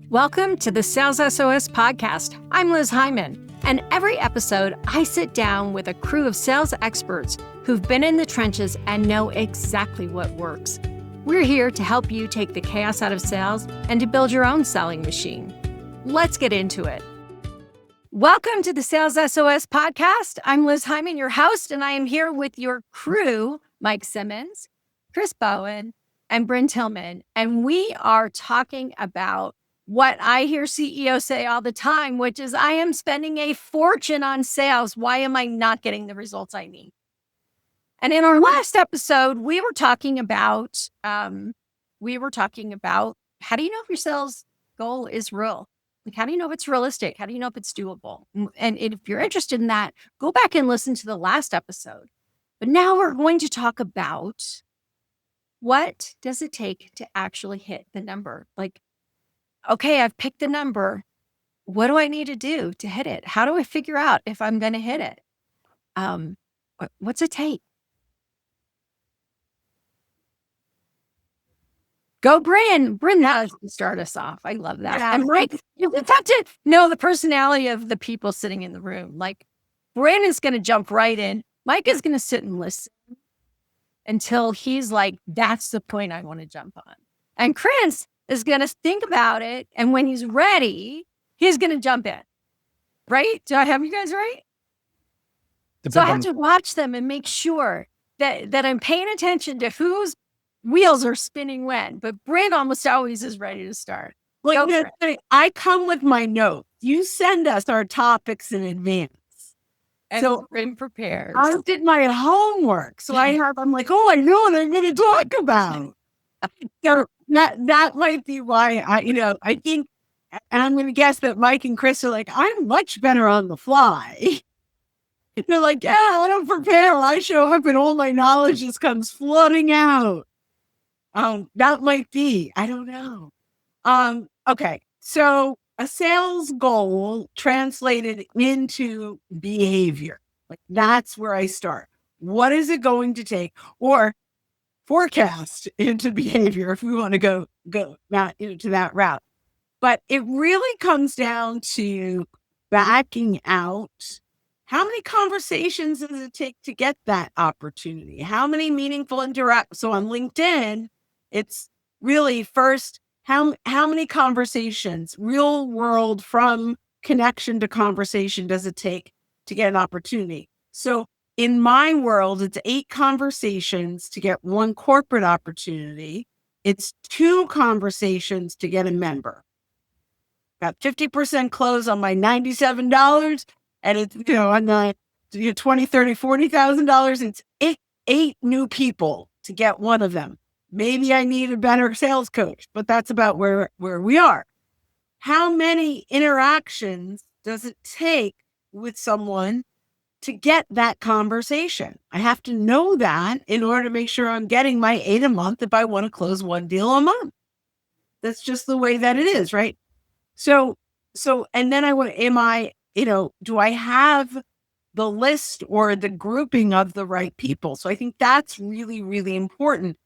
Welcome to the Sales SOS podcast. I'm Liz Hyman, and every episode I sit down with a crew of sales experts who've been in the trenches and know exactly what works. We're here to help you take the chaos out of sales and to build your own selling machine. Let's get into it. Welcome to the Sales SOS podcast. I'm Liz Hyman, your host, and I am here with your crew, Mike Simmons, Chris Bowen, and Bryn Tillman. And we are talking about what I hear CEOs say all the time, which is, I am spending a fortune on sales. Why am I not getting the results I need? And in our last episode, we were talking about how do you know if your sales goal is real? Like, how do you know if it's realistic? How do you know if it's doable? And if you're interested in that, go back and listen to the last episode. But now we're going to talk about what does it take to actually hit the number? Like, okay, I've picked the number. What do I need to do to hit it? How do I figure out if I'm going to hit it? What's it take? Go, Bryn. Bryn, that will start us off. I love that. Yeah. And Mike, you have to know the personality of the people sitting in the room. Like, Bryn is going to jump right in. Mike is going to sit and listen until he's like, that's the point I want to jump on. And Chris is going to think about it. And when he's ready, he's going to jump in. Right? Do I have you guys right? So I have to watch them and make sure that I'm paying attention to whose wheels are spinning when. But Bryn almost always is ready to start. I come with my notes. You send us our topics in advance. And so Bryn prepares. I did my homework. So I'm like, oh, I know what I'm going to talk about. So that might be why I think, and I'm going to guess that Mike and Chris are like, I'm much better on the fly. They're like, yeah, I don't prepare. I show up and all my knowledge just comes flooding out. That might be, I don't know. Okay. So a sales goal translated into behavior. Like, that's where I start. What is it going to take? Or forecast into behavior if we want to go that into that route. But it really comes down to backing out. How many conversations does it take to get that opportunity? How many meaningful interactions? So on LinkedIn, it's really first, how many conversations, real world, from connection to conversation, does it take to get an opportunity? So in my world, it's 8 conversations to get 1 corporate opportunity. It's 2 conversations to get a member. Got 50% close on my $97, and it's, on the $20, $30, $40,000. It's 8 new people to get 1 of them. Maybe I need a better sales coach, but that's about where we are. How many interactions does it take with someone to get that conversation? I have to know that in order to make sure I'm getting my 8 a month if I want to close 1 deal a month. That's just the way that it is, right? So, and then do I have the list or the grouping of the right people? So I think that's really, really important.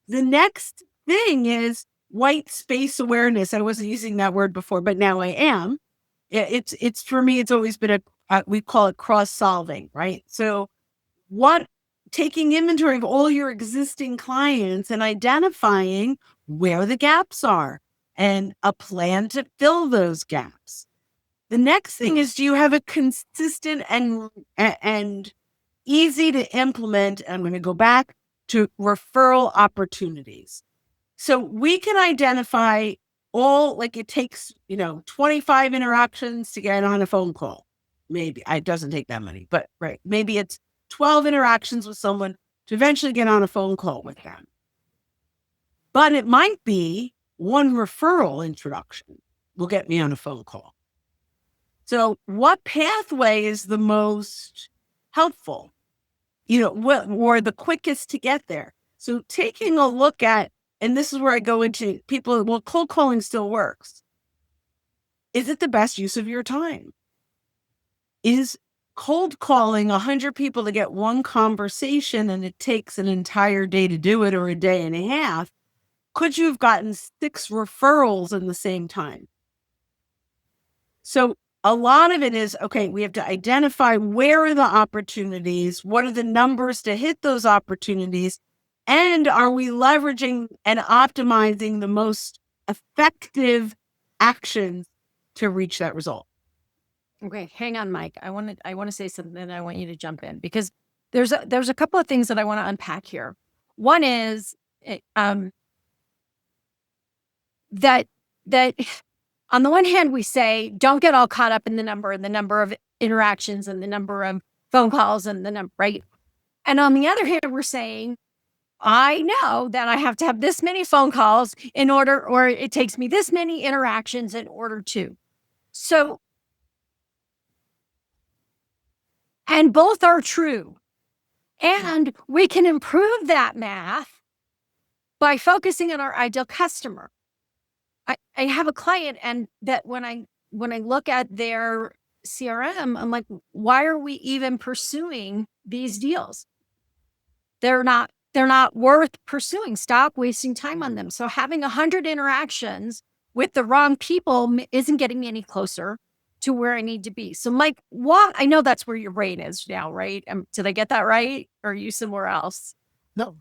The next thing is white space awareness. I wasn't using that word before, but now I am. It's for me, it's always been we call it cross-solving, right? So taking inventory of all your existing clients and identifying where the gaps are and a plan to fill those gaps. The next thing is, do you have a consistent and easy to implement? I'm going to go back to referral opportunities. So we can identify it takes, 25 interactions to get on a phone call. Maybe it doesn't take that many, but right. Maybe it's 12 interactions with someone to eventually get on a phone call with them. But it might be 1 referral introduction will get me on a phone call. So what pathway is the most helpful, or the quickest to get there? So taking a look at, and this is where I go into people, cold calling still works. Is it the best use of your time? Is cold calling 100 people to get 1 conversation and it takes an entire day to do it, or a day and a half? Could you have gotten 6 referrals in the same time? So a lot of it is, okay, we have to identify where are the opportunities, what are the numbers to hit those opportunities, and are we leveraging and optimizing the most effective actions to reach that result? Okay, hang on, Mike. I want to say something and I want you to jump in because there's a couple of things that I want to unpack here. One is that on the one hand we say don't get all caught up in the number of interactions and the number of phone calls and the number, right? And on the other hand, we're saying I know that I have to have this many phone calls in order, or it takes me this many interactions in order to. So, and both are true. And we can improve that math by focusing on our ideal customer. I have a client and that when I look at their CRM, I'm like, why are we even pursuing these deals? They're not worth pursuing. Stop wasting time on them. So having 100 interactions with the wrong people isn't getting me any closer to where I need to be. So Mike, I know that's where your brain is now, right? Did I get that right? Or are you somewhere else? No,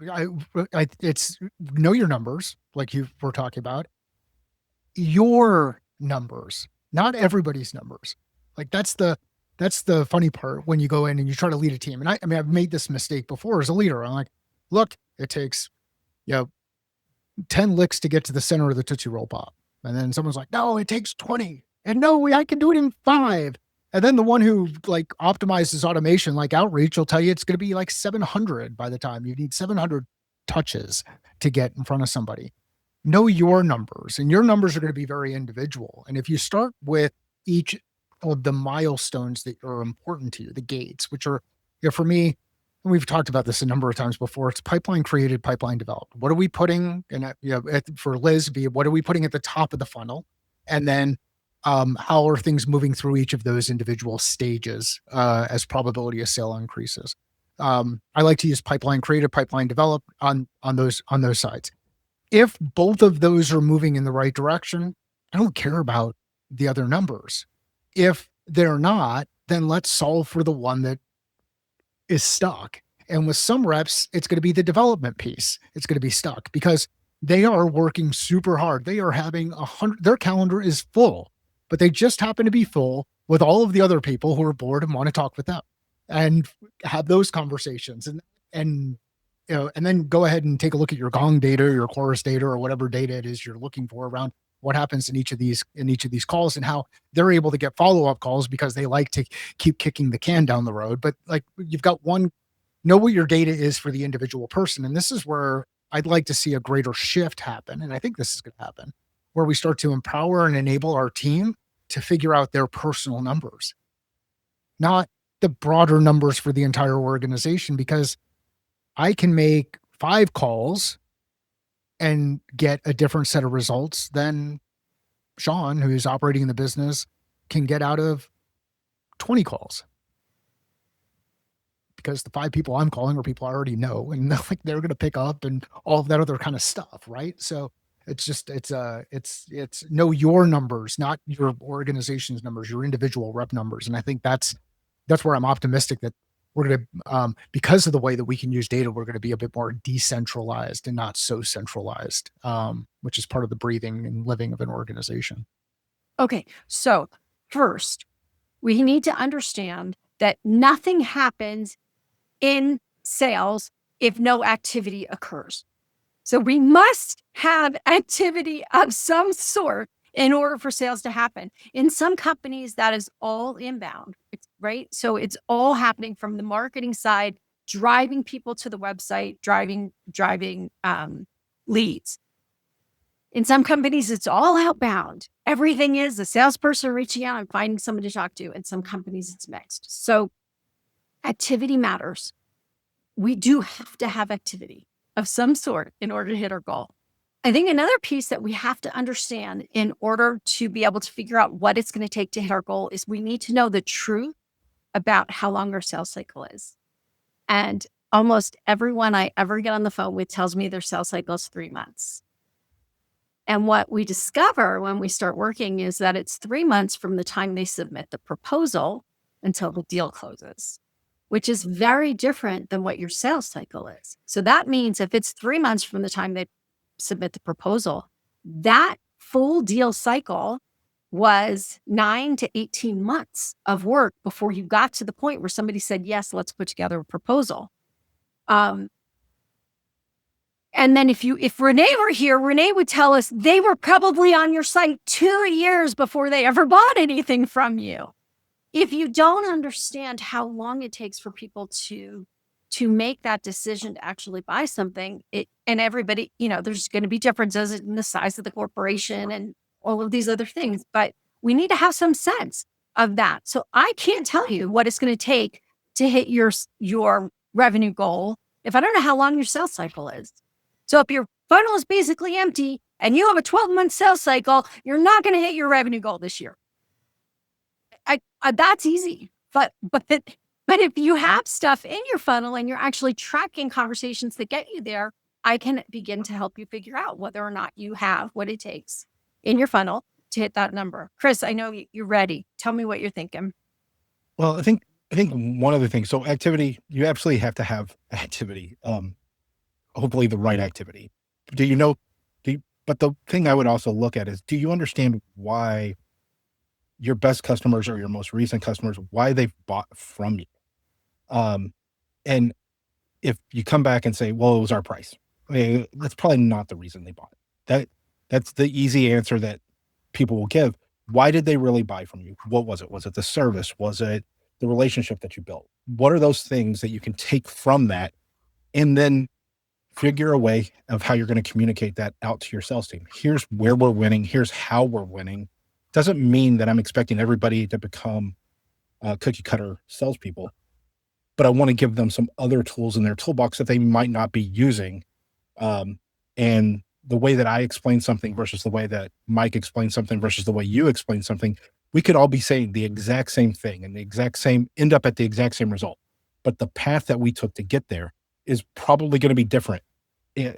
it's know your numbers, like you were talking about. Your numbers, not everybody's numbers. Like that's the funny part when you go in and you try to lead a team. And I mean, I've made this mistake before as a leader. I'm like, look, it takes, 10 licks to get to the center of the Tootsie Roll Pop. And then someone's like, no, it takes 20. And no, I can do it in 5. And then the one who like optimizes automation, like outreach, will tell you it's going to be like 700 by the time you need 700 touches to get in front of somebody. Know your numbers, and your numbers are going to be very individual. And if you start with each of the milestones that are important to you, the gates, which are, for me, and we've talked about this a number of times before, it's pipeline created, pipeline developed. What are we putting, and for Liz, what are we putting at the top of the funnel? And then how are things moving through each of those individual stages as probability of sale increases? I like to use pipeline created, pipeline developed on those sides. If both of those are moving in the right direction, I don't care about the other numbers. If they're not, then let's solve for the one that is stuck. And with some reps, it's going to be the development piece. It's going to be stuck because they are working super hard. They are having their calendar is full, but they just happen to be full with all of the other people who are bored and want to talk with them and have those conversations. And then go ahead and take a look at your Gong data, your Chorus data, or whatever data it is you're looking for around what happens in each of these calls and how they're able to get follow-up calls because they like to keep kicking the can down the road. But like you've got know what your data is for the individual person. And this is where I'd like to see a greater shift happen. And I think this is going to happen where we start to empower and enable our team to figure out their personal numbers, not the broader numbers for the entire organization, because I can make 5 calls and get a different set of results than Sean, who's operating in the business, can get out of 20 calls. Because the 5 people I'm calling are people I already know, and they're going to pick up and all of that other kind of stuff, right? So it's know your numbers, not your organization's numbers, your individual rep numbers. And I think that's where I'm optimistic that we're going to, because of the way that we can use data, we're going to be a bit more decentralized and not so centralized, which is part of the breathing and living of an organization. Okay. So first, we need to understand that nothing happens in sales if no activity occurs. So we must have activity of some sort in order for sales to happen. In some companies, that is all inbound, right? So it's all happening from the marketing side, driving people to the website, driving leads. In some companies, it's all outbound. Everything is the salesperson reaching out and finding someone to talk to. In some companies, it's mixed. So activity matters. We do have to have activity of some sort in order to hit our goal. I think another piece that we have to understand in order to be able to figure out what it's going to take to hit our goal is we need to know the truth about how long our sales cycle is. And almost everyone I ever get on the phone with tells me their sales cycle is 3 months. And what we discover when we start working is that it's 3 months from the time they submit the proposal until the deal closes, which is very different than what your sales cycle is. So that means if it's 3 months from the time they submit the proposal, that full deal cycle was 9 to 18 months of work before you got to the point where somebody said, yes, let's put together a proposal. And then if Renee were here, Renee would tell us they were probably on your site 2 years before they ever bought anything from you. If you don't understand how long it takes for people to make that decision to actually buy something, and everybody, there's going to be differences in the size of the corporation and all of these other things, but we need to have some sense of that. So I can't tell you what it's going to take to hit your revenue goal if I don't know how long your sales cycle is. So if your funnel is basically empty and you have a 12-month sales cycle, you're not going to hit your revenue goal this year. That's easy. But if you have stuff in your funnel and you're actually tracking conversations that get you there, I can begin to help you figure out whether or not you have what it takes in your funnel to hit that number. Chris, I know you're ready. Tell me what you're thinking. Well, I think one other thing. So activity, you absolutely have to have activity. Hopefully the right activity. But the thing I would also look at is, do you understand why your best customers or your most recent customers, why they've bought from you? And if you come back and say, well, it was our price, that's probably not the reason they bought it. That's the easy answer that people will give. Why did they really buy from you? What was it? Was it the service? Was it the relationship that you built? What are those things that you can take from that and then figure a way of how you're going to communicate that out to your sales team? Here's where we're winning. Here's how we're winning. Doesn't mean that I'm expecting everybody to become cookie cutter salespeople, but I want to give them some other tools in their toolbox that they might not be using. And the way that I explain something versus the way that Mike explains something versus the way you explain something, we could all be saying the exact same thing and end up at the exact same result. But the path that we took to get there is probably going to be different,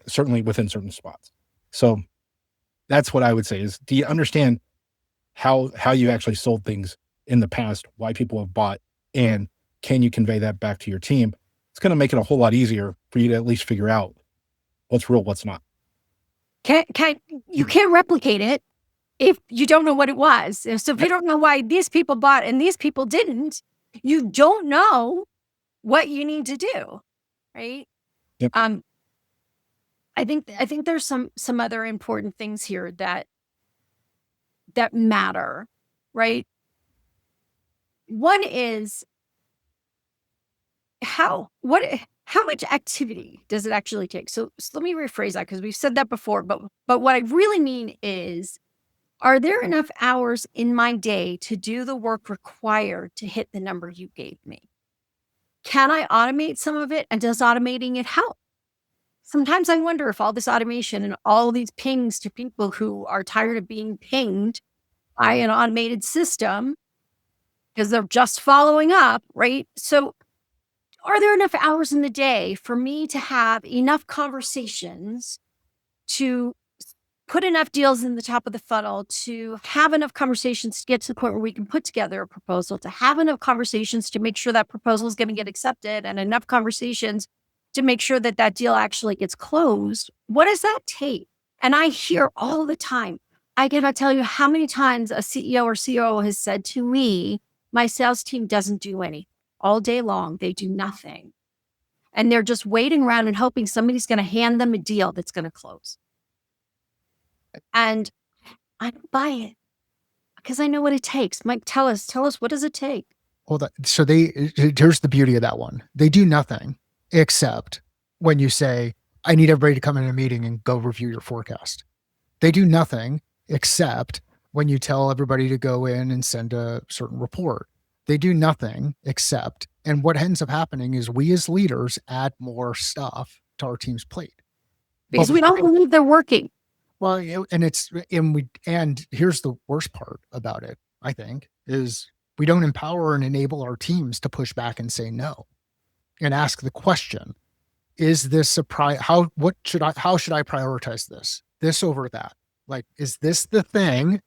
certainly within certain spots. So that's what I would say is, do you understand how you actually sold things in the past, why people have bought, and can you convey that back to your team? It's going to make it a whole lot easier for you to at least figure out what's real, what's not. You can't replicate it if you don't know what it was. So if you don't know why these people bought and these people didn't, you don't know what you need to do, right? Yep. I think there's some other important things here that matter, right? One is how much activity does it actually take? So let me rephrase that, because we've said that before, but what I really mean is, are there enough hours in my day to do the work required to hit the number you gave me? Can I automate some of it? And does automating it help? Sometimes I wonder if all this automation and all these pings to people who are tired of being pinged by an automated system because they're just following up, right? So are there enough hours in the day for me to have enough conversations to put enough deals in the top of the funnel, to have enough conversations to get to the point where we can put together a proposal, to have enough conversations to make sure that proposal is going to get accepted, and enough conversations to make sure that that deal actually gets closed? What does that take? And I hear all the time, I cannot tell you how many times a CEO or COO has said to me, my sales team doesn't do anything. All day long, they do nothing. And they're just waiting around and hoping somebody's going to hand them a deal that's going to close. And I don't buy it because I know what it takes. Mike, tell us, what does it take? Well, here's the beauty of that one. They do nothing except when you say, I need everybody to come in a meeting and go review your forecast. They do nothing except when you tell everybody to go in and send a certain report. They do nothing except, and what ends up happening is we as leaders add more stuff to our team's plate. Because we don't believe they're working. Well, and here's the worst part about it, I think, is we don't empower and enable our teams to push back and say no and ask the question, is this how should I prioritize this over that? Like, is this the thing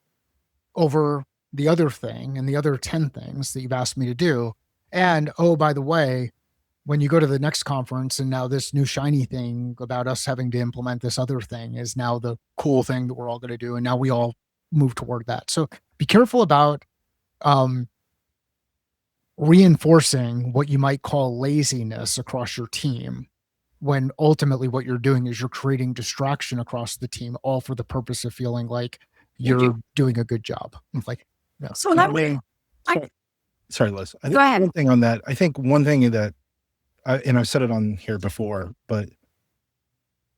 over the other thing and the other 10 things that you've asked me to do? And, oh, by the way, when you go to the next conference and now this new shiny thing about us having to implement this other thing is now the cool thing that we're all going to do. And now we all move toward that. So be careful about reinforcing what you might call laziness across your team, when ultimately what you're doing is you're creating distraction across the team, all for the purpose of feeling like you're doing a good job. Like, yeah. So that way, Sorry, Liz. I think go ahead. one thing on that, I think one thing that, and I've said it on here before, but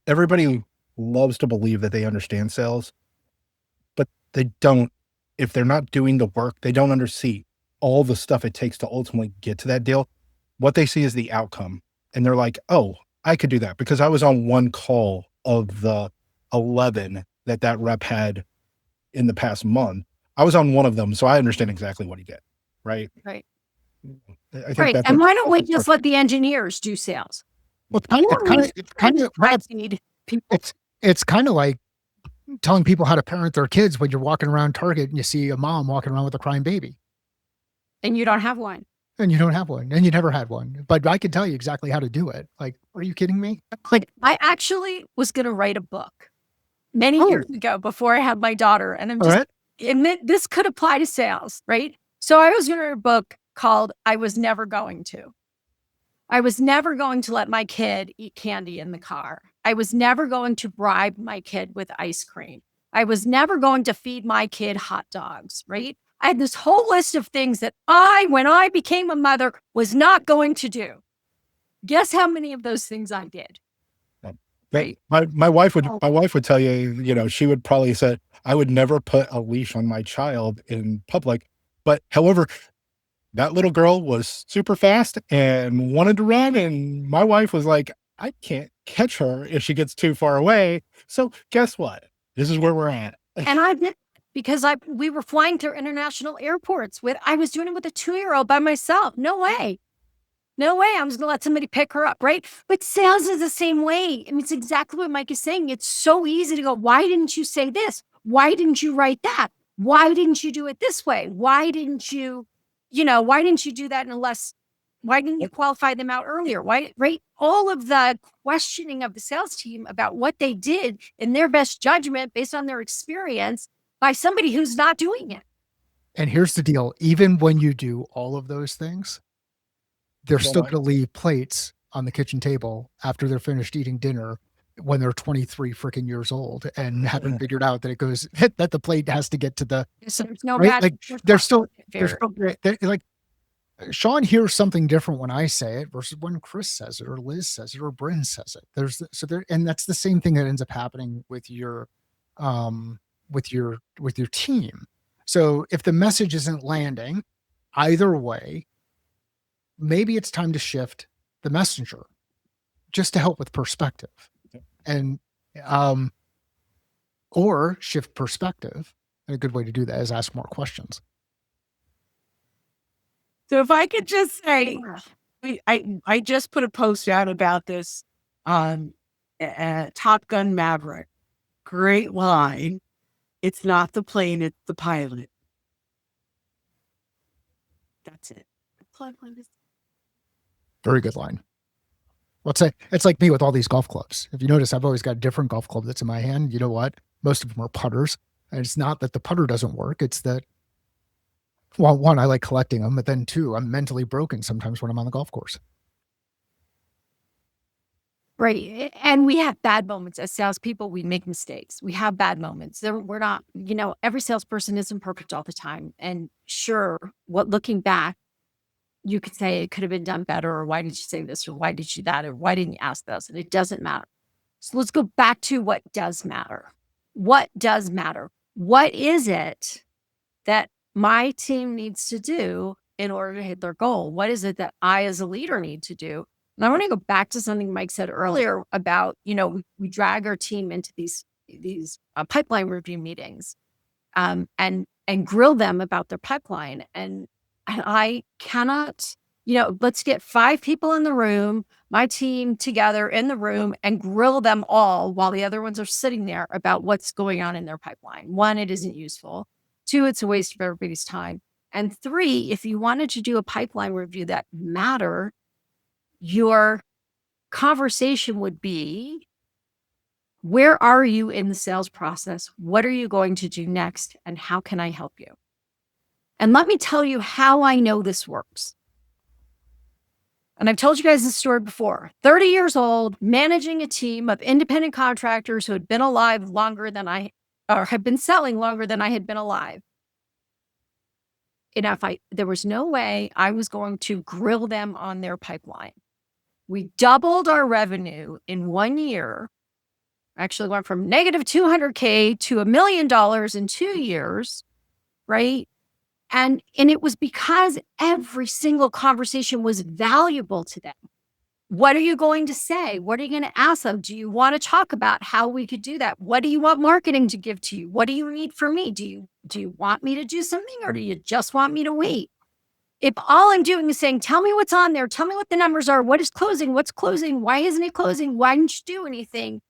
everybody loves to believe that they understand sales, but they don't. If they're not doing the work, they don't undersee all the stuff it takes to ultimately get to that deal. What they see is the outcome. And they're like, oh, I could do that because I was on one call of the 11 that rep had in the past month. I was on one of them, so I understand exactly what he did. Right. Right. I think Right. that's And why don't we just let the engineers do sales? Well, it's kind of like telling people how to parent their kids when you're walking around Target and you see a mom walking around with a crying baby. And you don't have one. And you don't have one, and you never had one. But I can tell you exactly how to do it. Like, are you kidding me? Like, I actually was going to write a book many years ago before I had my daughter. And I'm just, and this could apply to sales, right? So I was going to write a book called I Was Never Going to. I was never going to let my kid eat candy in the car. I was never going to bribe my kid with ice cream. I was never going to feed my kid hot dogs, right? I had this whole list of things that when I became a mother, was not going to do. Guess how many of those things I did? Right. My wife would tell you, she would probably say, I would never put a leash on my child in public. But however, that little girl was super fast and wanted to run. And my wife was like, I can't catch her if she gets too far away. So guess what? This is where we're at. And I did, because we were flying through international airports I was doing it with a 2-year-old by myself. No way. No way. I'm just going to let somebody pick her up, right? But sales is the same way. I mean, it's exactly what Mike is saying. It's so easy to go, why didn't you say this? Why didn't you write that? Why didn't you do it this way? Why didn't you do that why didn't you qualify them out earlier? Why, right? All of the questioning of the sales team about what they did in their best judgment based on their experience by somebody who's not doing it. And here's the deal. Even when you do all of those things, they're still going to leave plates on the kitchen table after they're finished eating dinner when they're 23 freaking years old and haven't figured out that it goes, that the plate has to get to the, so there's no right? Like they're still like, Sean hears something different when I say it versus when Chris says it or Liz says it or Bryn says it. And that's the same thing that ends up happening with your team. So if the message isn't landing either way, maybe it's time to shift the messenger just to help with perspective and, or shift perspective. And a good way to do that is ask more questions. So if I could just say, I just put a post out about this on Top Gun Maverick. Great line. It's not the plane, it's the pilot. That's it. Very good line. Let's say it's like me with all these golf clubs. If you notice, I've always got a different golf club that's in my hand. You know what? Most of them are putters. And it's not that the putter doesn't work. It's that, well, one, I like collecting them, but then two, I'm mentally broken sometimes when I'm on the golf course. Right. And we have bad moments as salespeople. We make mistakes. We have bad moments. We're not, every salesperson isn't perfect all the time. And sure, looking back, you could say it could have been done better, or why did you say this, or why did you that, or why didn't you ask this? And it doesn't matter. So let's go back to what does matter. What does matter? What is it that my team needs to do in order to hit their goal? What is it that I as a leader need to do? And I want to go back to something Mike said earlier about, we drag our team into these pipeline review meetings and grill them about their pipeline. And I cannot, let's get 5 people in the room, my team together in the room, and grill them all while the other ones are sitting there about what's going on in their pipeline. 1, it isn't useful. 2, it's a waste of everybody's time. And 3, if you wanted to do a pipeline review that matter, your conversation would be, where are you in the sales process? What are you going to do next? And how can I help you? And let me tell you how I know this works. And I've told you guys this story before. 30 years old, managing a team of independent contractors who had been alive longer than had been selling longer than I had been alive. And there was no way I was going to grill them on their pipeline. We doubled our revenue in 1 year. Actually went from negative $200K to $1 million in 2 years, right? And it was because every single conversation was valuable to them. What are you going to say? What are you going to ask them? Do you want to talk about how we could do that? What do you want marketing to give to you? What do you need from me? Do you want me to do something, or do you just want me to wait? If all I'm doing is saying, tell me what's on there, tell me what the numbers are, what is closing, what's closing, why isn't it closing, why didn't you do anything?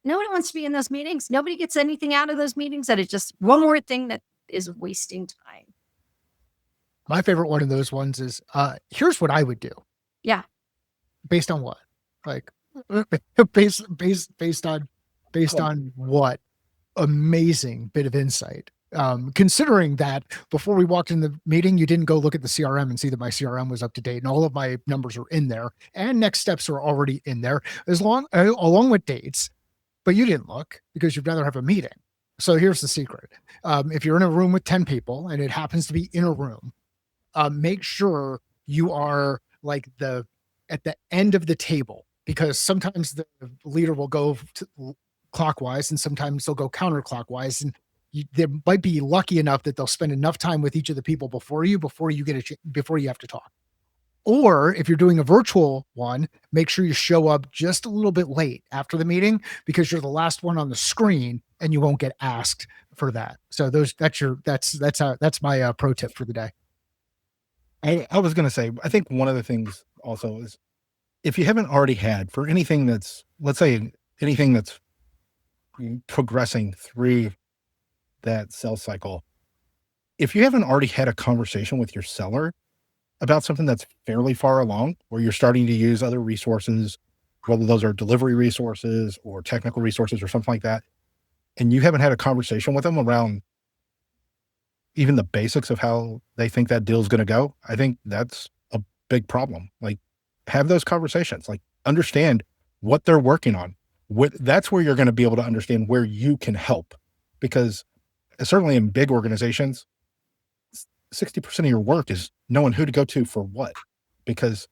Nobody wants to be in those meetings. Nobody gets anything out of those meetings. That is just one more thing that is wasting time. My favorite one of those ones is, here's what I would do. Yeah. Based on what? Like based on what? Amazing bit of insight. Considering that before we walked in the meeting, you didn't go look at the CRM and see that my CRM was up to date and all of my numbers are in there and next steps are already in there along with dates, but you didn't look because you'd rather have a meeting. So here's the secret. If you're in a room with 10 people and it happens to be in a room, make sure you are like at the end of the table, because sometimes the leader will go clockwise and sometimes they'll go counterclockwise, and they might be lucky enough that they'll spend enough time with each of the people before you have to talk. Or if you're doing a virtual one, make sure you show up just a little bit late after the meeting, because you're the last one on the screen and you won't get asked for that. So that's my pro tip for the day. I was going to say, I think one of the things also is, if you haven't already had, for anything that's, let's say anything that's progressing through that sales cycle, if you haven't already had a conversation with your seller about something that's fairly far along, where you're starting to use other resources, whether those are delivery resources or technical resources or something like that, and you haven't had a conversation with them around even the basics of how they think that deal is going to go, I think that's a big problem. Like, have those conversations, like understand what they're working on. That's where you're going to be able to understand where you can help, because certainly in big organizations, 60% of your work is knowing who to go to for what, because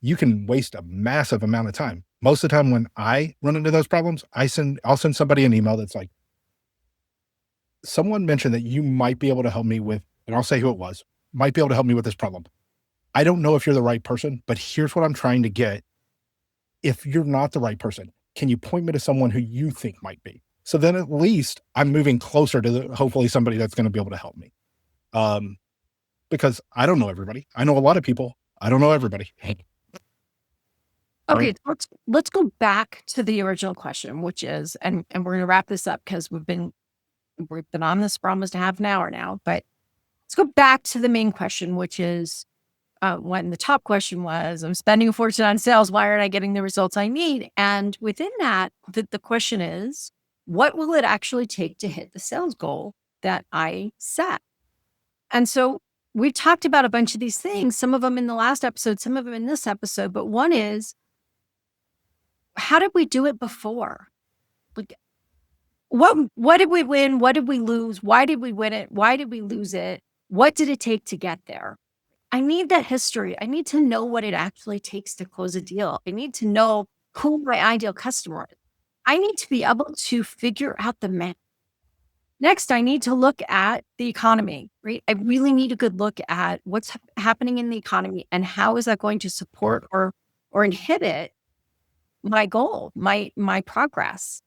you can waste a massive amount of time. Most of the time when I run into those problems, I'll send somebody an email that's like, someone mentioned that you might be able to help me with, and I'll say who it was, might be able to help me with this problem. I don't know if you're the right person, but here's what I'm trying to get. If you're not the right person, can you point me to someone who you think might be? So then at least I'm moving closer to hopefully somebody that's going to be able to help me. Because I don't know everybody. I know a lot of people. I don't know everybody. Okay, let's go back to the original question, which is, and we're going to wrap this up because we've been on this for almost a half an hour now, but let's go back to the main question, which is, when the top question was, I'm spending a fortune on sales, why aren't I getting the results I need? And within that, the question is, what will it actually take to hit the sales goal that I set? And so we've talked about a bunch of these things, some of them in the last episode, some of them in this episode, but one is, how did we do it before? Like, what did we win? What did we lose? Why did we win it? Why did we lose it? What did it take to get there? I need that history. I need to know what it actually takes to close a deal. I need to know who my ideal customer is. I need to be able to figure out the math. Next, I need to look at the economy, right? I really need a good look at what's happening in the economy and how is that going to support or inhibit my goal, my progress.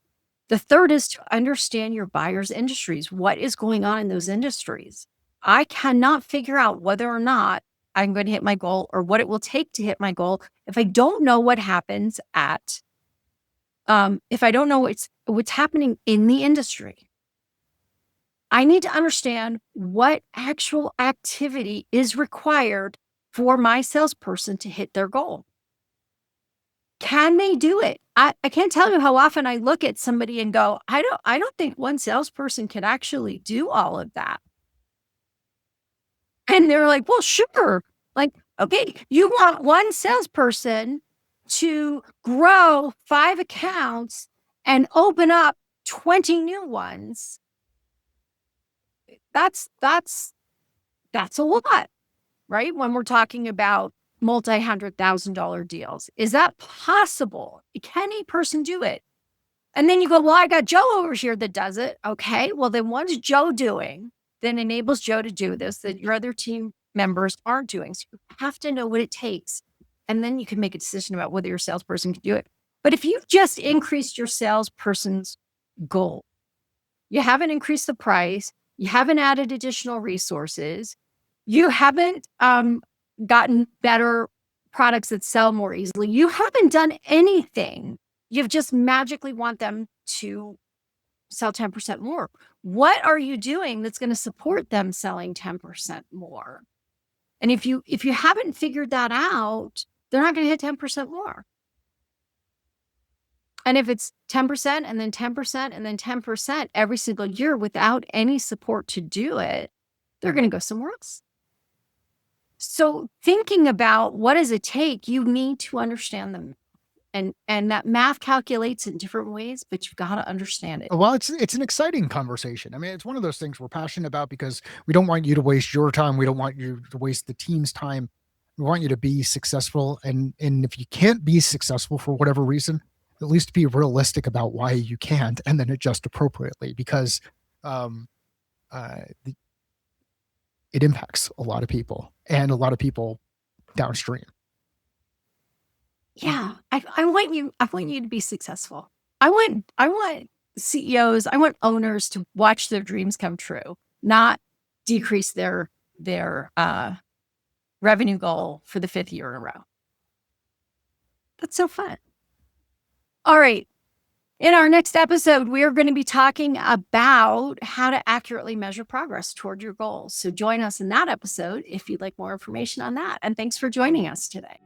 The third is to understand your buyer's industries. What is going on in those industries? I cannot figure out whether or not I'm going to hit my goal or what it will take to hit my goal, if I don't know what happens if I don't know what's happening in the industry, I need to understand what actual activity is required for my salesperson to hit their goal. Can they do it? I can't tell you how often I look at somebody and go, I don't think one salesperson can actually do all of that. And they're like, well, sure. Like, okay, you want one salesperson to grow 5 accounts and open up 20 new ones. That's a lot, right? When we're talking about multi-$100,000 deals. Is that possible? Can a person do it? And then you go, well, I got Joe over here that does it. Okay, well, then what is Joe doing that enables Joe to do this that your other team members aren't doing? So you have to know what it takes. And then you can make a decision about whether your salesperson can do it. But if you've just increased your salesperson's goal, you haven't increased the price, you haven't added additional resources, you haven't gotten better products that sell more easily, you haven't done anything. You've just magically want them to sell 10% more. What are you doing that's going to support them selling 10% more? And if you haven't figured that out, they're not going to hit 10% more. And if it's 10% and then 10% and then 10% every single year without any support to do it, they're going to go somewhere else. So thinking about what does it take, you need to understand them. And that math calculates in different ways, but you've got to understand it. Well, it's an exciting conversation. I mean, it's one of those things we're passionate about because we don't want you to waste your time. We don't want you to waste the team's time. We want you to be successful. And if you can't be successful for whatever reason, at least be realistic about why you can't and then adjust appropriately, because it impacts a lot of people and a lot of people downstream. Yeah, I want you to be successful. I want CEOs, I want owners to watch their dreams come true, not decrease their revenue goal for the 5th year in a row. That's so fun. All right. In our next episode, we are going to be talking about how to accurately measure progress toward your goals. So join us in that episode if you'd like more information on that. And thanks for joining us today.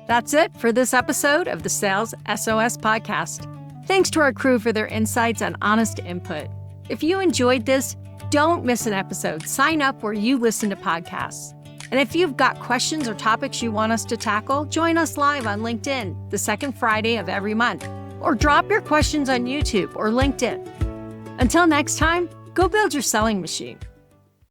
That's it for this episode of the Sales SOS podcast. Thanks to our crew for their insights and honest input. If you enjoyed this, don't miss an episode. Sign up where you listen to podcasts. And if you've got questions or topics you want us to tackle, join us live on LinkedIn the second Friday of every month, or drop your questions on YouTube or LinkedIn. Until next time, go build your selling machine.